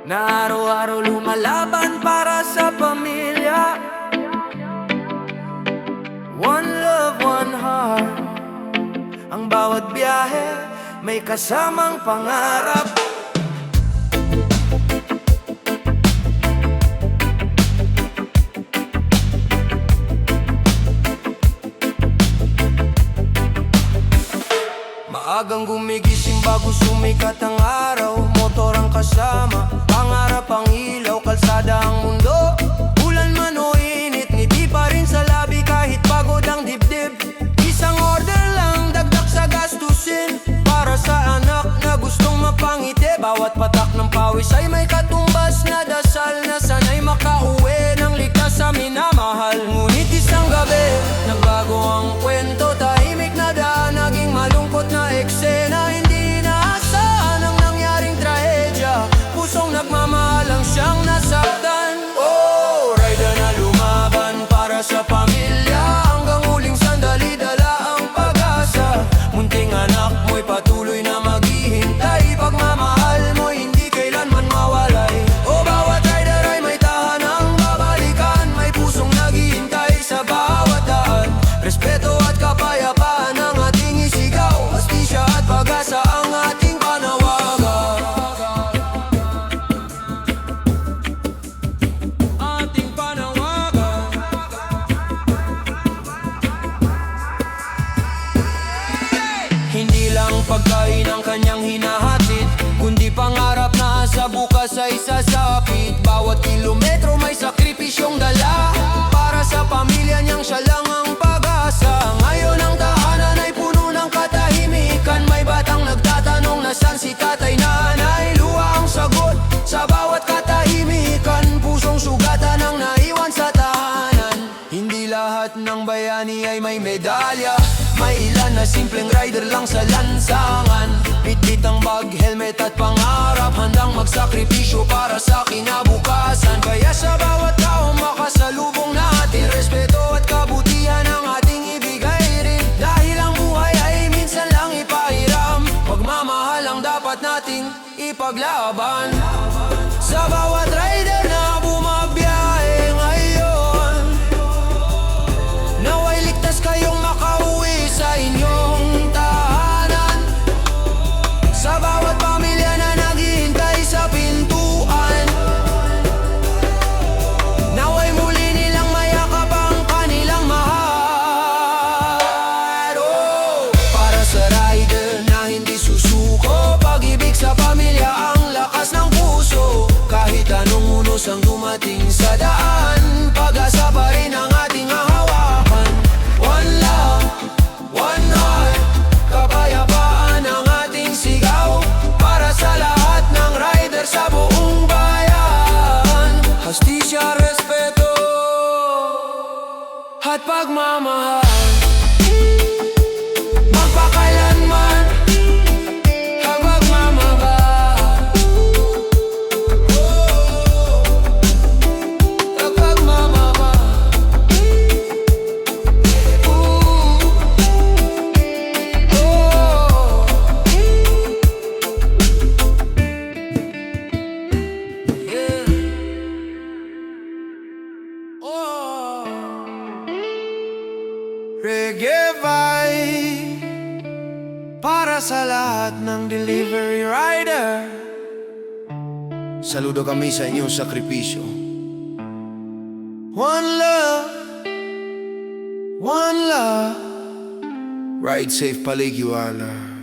na araw-araw lumalaban para sa pamilya. One love, one heart. Ang bawat biyahe may kasamang pangarap. Maagang gumigising bago sumikat ang araw. Motor ang kasama, pangarap ang ilaw. Kalsada ang mundo, ulan man o init. Ngiti pa rin sa labi kahit pagod ang dibdib. Isang order lang, dagdag sa gastusin, para sa anak na gustong mapangiti. Bawat patak ng pawis ay may katumbas na dasal, na sana'y makauwi ng ligtas sa minamahal. Ngunit isang gabi, nagbago ang kwento. Tahimik na daan, naging malungkot na eksena. Hindi inaasahan ang nangyaring trahedya. Pusong nagmamahal ang siyang nasaktan. Oh, rider na lumaban para sa pamilya. Hanggang huling sandali dala ang pag-asa. Munting anak mo'y patuloy na maghihintay. Pagmamahal mo'y hindi kailanman mawalay. Oh, bawat rider ay may tahanang babalikan. May pusong naghihintay sa bawat daan. Respeto at kapayapaan ang ating isigaw. Hustisya at pag-asa ang ating panawagan. Ating panawagan. Hindi lang pagkain ang kanyang hinahatid, kundi pangarap na sa bukas ay sasapit. Bawat kilometro may sakripisyong dala, para sa pamilya niyang siya lang ang pag-asa. Ngayon ang tahanan ay puno ng katahimikan. May batang nagtatanong nasaan si tatay, nanay. Luha ang sagot sa bawat katahimikan. Pusong sugatan ang naiwan sa tahanan. Hindi lahat ng bayani ay may medalya. May ilan na simpleng rider lang sa lansangan. Bitbit ang bag, helmet at pangarap, handang magsakripisyo para sa kinabukasan. Kaya sa bawat tao makasalubong natin, respeto at kabutihan ang ating ibigay rin. Dahil ang buhay ay minsan lang ipahiram, pagmamahal ang dapat nating ipaglaban. Sa bawat rider na bumabiyahe ngayon, naway ligtas kayong makauwi sa inyong tahanan. Sa bawat pamilya na naghihintay sa pintuan, naway muli nilang mayakap ang kanilang mahal. Oh, para sa rider na hindi susuko, pag-ibig sa pamilya ang lakas ng puso. Kahit anong unos ang dumating sa daan, pag-asa pa rin ang ating hahawakan. One love, one heart, kapayapaan ang ating sigaw, para sa lahat ng rider sa buong bayan. Hustisya, respeto at pagmamahal, magpakailanman ang pagmamahal. Ang pagmamahal. Reggae vibe para sa lahat ng delivery rider. Saludo kami sa inyong sakripisyo. One love, one love. Ride safe, Paligiwala.